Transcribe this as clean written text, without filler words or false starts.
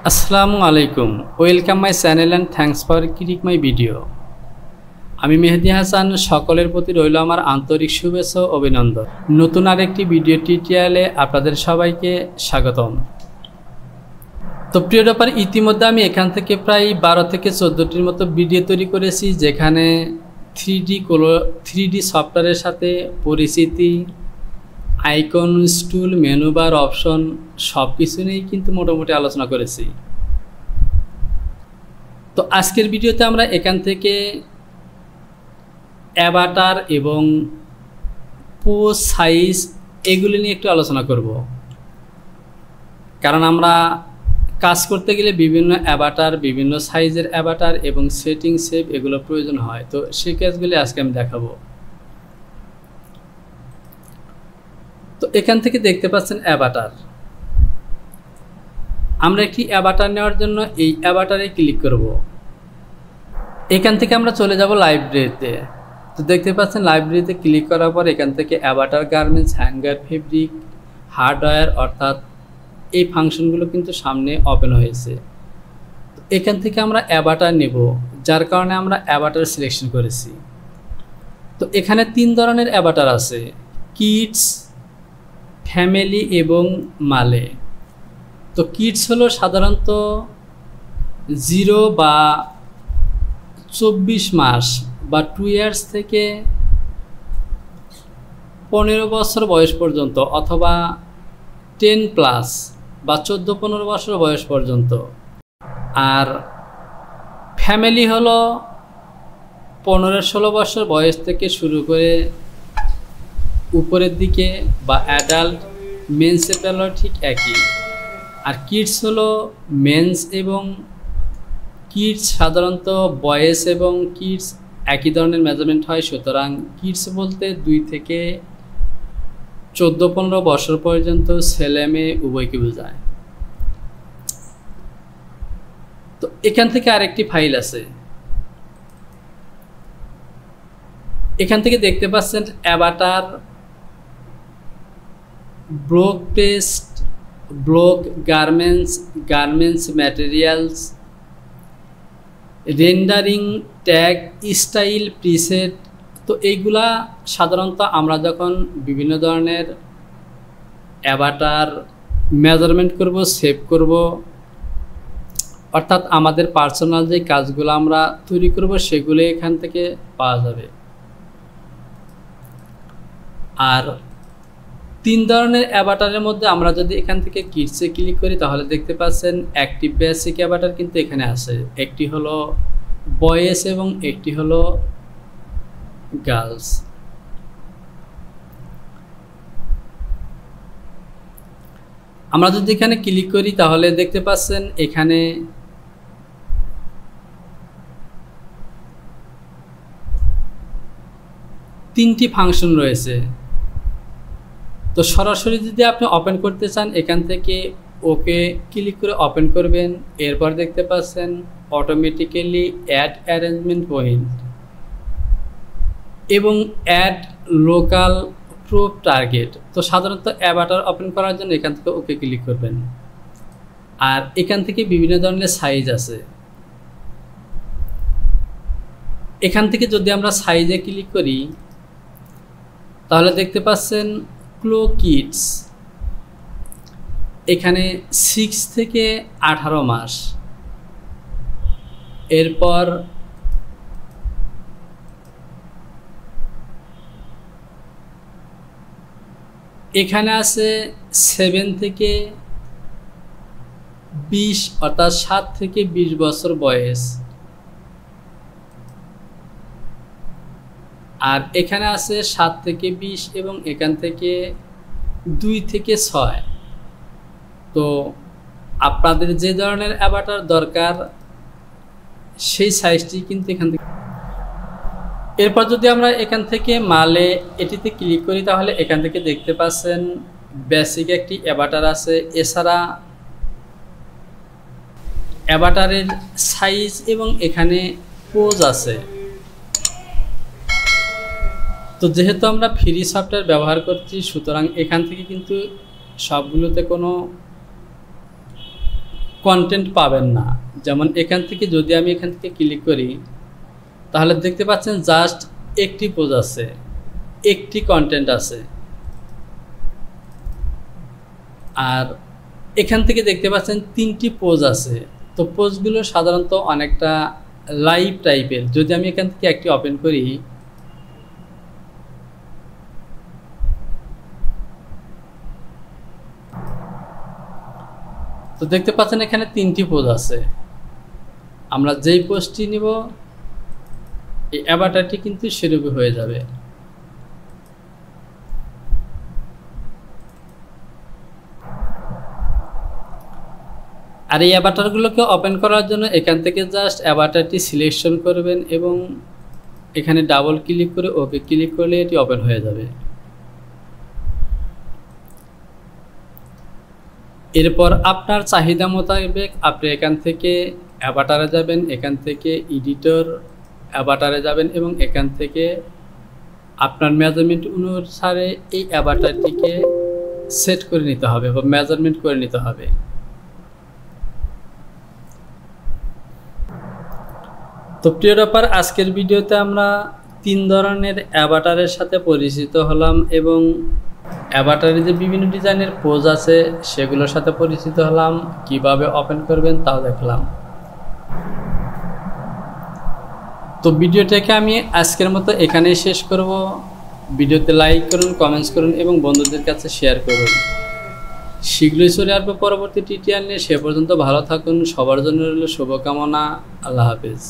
আসসালামু আলাইকুম, welcome my channel and thanks for click my video. আমি মেহেদি হাসান, সকলের প্রতি রইল আমার আন্তরিক শুভেচ্ছা ও অভিনন্দন। নতুন আরেকটি ভিডিও টিউটোরিয়ালে আপনাদের সবাইকে স্বাগতম। তো প্রিয় ব্যাপার, ইতিমধ্যে আমি এখান থেকে প্রায় 12 থেকে 14টির মতো ভিডিও তৈরি করেছি, যেখানে 3D সফটওয়্যারের সাথে পরিচিতি, আইকন, টুল, মেনু বার, অপশন সব কিছু নিয়েই কিন্তু মোটামুটি আলোচনা করেছি। তো আজকের ভিডিওতে আমরা এখান থেকে অ্যাভাটার এবং পোজ সাইজ এগুলি নিয়ে একটু আলোচনা করব, কারণ আমরা কাজ করতে গেলে বিভিন্ন অ্যাভাটার, বিভিন্ন সাইজের অ্যাভাটার এবং সেটিং শেপ এগুলো প্রয়োজন হয়। তো সেই কাজগুলি আজকে আমি দেখাবো। তো এখান থেকে দেখতে পাচ্ছেন অ্যাভাটার। আমরা একটি অ্যাভাটার নেওয়ার জন্য এই অ্যাভাটারে ক্লিক করব। এখান থেকে আমরা চলে যাব লাইব্রেরিতে। তো দেখতে পাচ্ছেন লাইব্রেরিতে ক্লিক করার পর এখান থেকে Avatar, garments, hanger, fabric, hardware অর্থাৎ এই ফাংশনগুলো কিন্তু সামনে ওপেন হয়েছে। তো এখান থেকে আমরা অ্যাভাটার নেব, যার কারণে আমরা অ্যাভাটার সিলেকশন করেছি। তো এখানে 3 ধরনের অ্যাভাটার আছে, কিডস, ফ্যামিলি এবং মালে। তো কিডস হলো সাধারণত 0 বা 24 মাস বা 2 ইয়ার্স থেকে 15 বছর বয়স পর্যন্ত, অথবা 10 প্লাস বা 14-15 বছর বয়স পর্যন্ত। আর ফ্যামিলি হলো 15-16 বছর বয়স থেকে শুরু করে উপরের দিকে, বা অ্যাডাল্ট, মেন্সের বেলাও ঠিক একই। আর কিডস হলো মেন্স এবং কিডস সাধারণত বয়েস এবং কিডস একই ধরনের মেজারমেন্ট হয়। সুতরাং কিডস বলতে 2 থেকে 14-15 বছর পর্যন্ত ছেলে মেয়ে উভয়কে বোঝায়। তো এখান থেকে আরেকটি ফাইল আছে, এখান থেকে দেখতে পাচ্ছেন avatar, block paste, block, garments, garments materials, rendering, tag, style, preset. তো এইগুলা সাধারণত আমরা যখন বিভিন্ন ধরনের অ্যাভাটার মেজারমেন্ট করব, সেভ করব, অর্থাৎ আমাদের পার্সোনাল যে কাজগুলো আমরা তৈরি করব সেগুলো এখান থেকে পাওয়া যাবে। আর 3 ধরনের অ্যাভাটারের মধ্যে আমরা যদি এখান থেকে কিডসে ক্লিক করি তাহলে দেখতে পাচ্ছেন একটি বেসিক অ্যাভাটার কিন্তু এখানে আছে, একটি হলো বয়েস এবং একটি হলো গার্লস। আমরা যদি এখানে ক্লিক করি তাহলে দেখতে পাচ্ছেন এখানে তিনটি ফাংশন রয়েছে। তো সরাসরি যদি আপনি ওপেন করতে চান এখান থেকে ওকে ক্লিক করে ওপেন করবেন। এরপর দেখতে পাচ্ছেন অটোমেটিক্যালি অ্যাড অ্যারেঞ্জমেন্ট পয়েন্ট এবং অ্যাড লোকাল প্রুফ টার্গেট। তো সাধারণত অ্যাভাটার ওপেন করার জন্য এখান থেকে ওকে ক্লিক করবেন। আর এখান থেকে বিভিন্ন ধরনের সাইজ আছে, এখান থেকে যদি আমরা সাইজে ক্লিক করি তাহলে দেখতে পাচ্ছেন ক্লো কিডস, এখানে 6 থেকে 18 মাস। এরপর এখানে আছে 7 থেকে 20 অর্থাৎ 7 থেকে 20 বছর বয়স। আর এখানে আছে 7 থেকে 20 এবং এখান থেকে 2 থেকে 6। তো আপনাদের যে ধরনের অ্যাভাটার দরকার সেই সাইজটি কিন্তু এখান থেকে। এরপর যদি আমরা এখান থেকে মালে এটিতে ক্লিক করি তাহলে এখান থেকে দেখতে পাচ্ছেন বেসিক একটি অ্যাভাটার আছে। এছাড়া অ্যাভাটারের সাইজ এবং এখানে পোজ আছে। তো যেহেতু আমরা ফ্রি সফটওয়্যার ব্যবহার করছি সুতরাং এখান থেকে কিন্তু সবগুলোতে কোনো কন্টেন্ট পাবেন না। যেমন এখান থেকে যদি আমি এখান থেকে ক্লিক করি তাহলে দেখতে পাচ্ছেন জাস্ট একটি পোজ আছে, একটি কন্টেন্ট আছে। আর এখান থেকে দেখতে পাচ্ছেন 3টি পোজ আছে। তো পোজগুলো সাধারণত অনেকটা লাইভ টাইপের। যদি আমি এখান থেকে একটি ওপেন করি তো দেখতে পাচ্ছেন এখানে 3টি পোজ আছে। আমরা যেই পোস্টটি নিব এই অ্যাভাটারটি কিন্তু সেরকম হয়ে যাবে। আর এই অ্যাভাটারগুলোকে ওপেন করার জন্য এখান থেকে জাস্ট অ্যাভাটারটি সিলেকশন করবেন এবং এখানে ডাবল ক্লিক করে ওকে ক্লিক করলে এটি ওপেন হয়ে যাবে। এরপর আপনার চাহিদা মোতাবেক আপনি এখান থেকে অ্যাভাটারে যাবেন, এখান থেকে এডিটর অ্যাভাটারে যাবেন এবং এখান থেকে আপনার মেজারমেন্ট অনুসারে এই অ্যাভাটারটিকে সেট করে নিতে হবে বা মেজারমেন্ট করে নিতে হবে। তো প্রিয় ব্যাপার, আজকের ভিডিওতে আমরা 3 ধরনের অ্যাভাটারের সাথে পরিচিত হলাম এবং অ্যাভাটারে যে বিভিন্ন ডিজাইনের পোজ আছে সেগুলোর সাথে পরিচিত হলাম, কিভাবে ওপেন করবেন তাও দেখলাম। তো ভিডিওটাকে আমি আজকের মতো এখানেই শেষ করব। ভিডিওতে লাইক করুন, কমেন্টস করুন এবং বন্ধুদের কাছে শেয়ার করুন। শীঘ্রই চলে আসবো পরবর্তী টিউটোরিয়াল নিয়ে। সে পর্যন্ত ভালো থাকুন। সবার জন্য রইল শুভকামনা। আল্লাহ হাফেজ।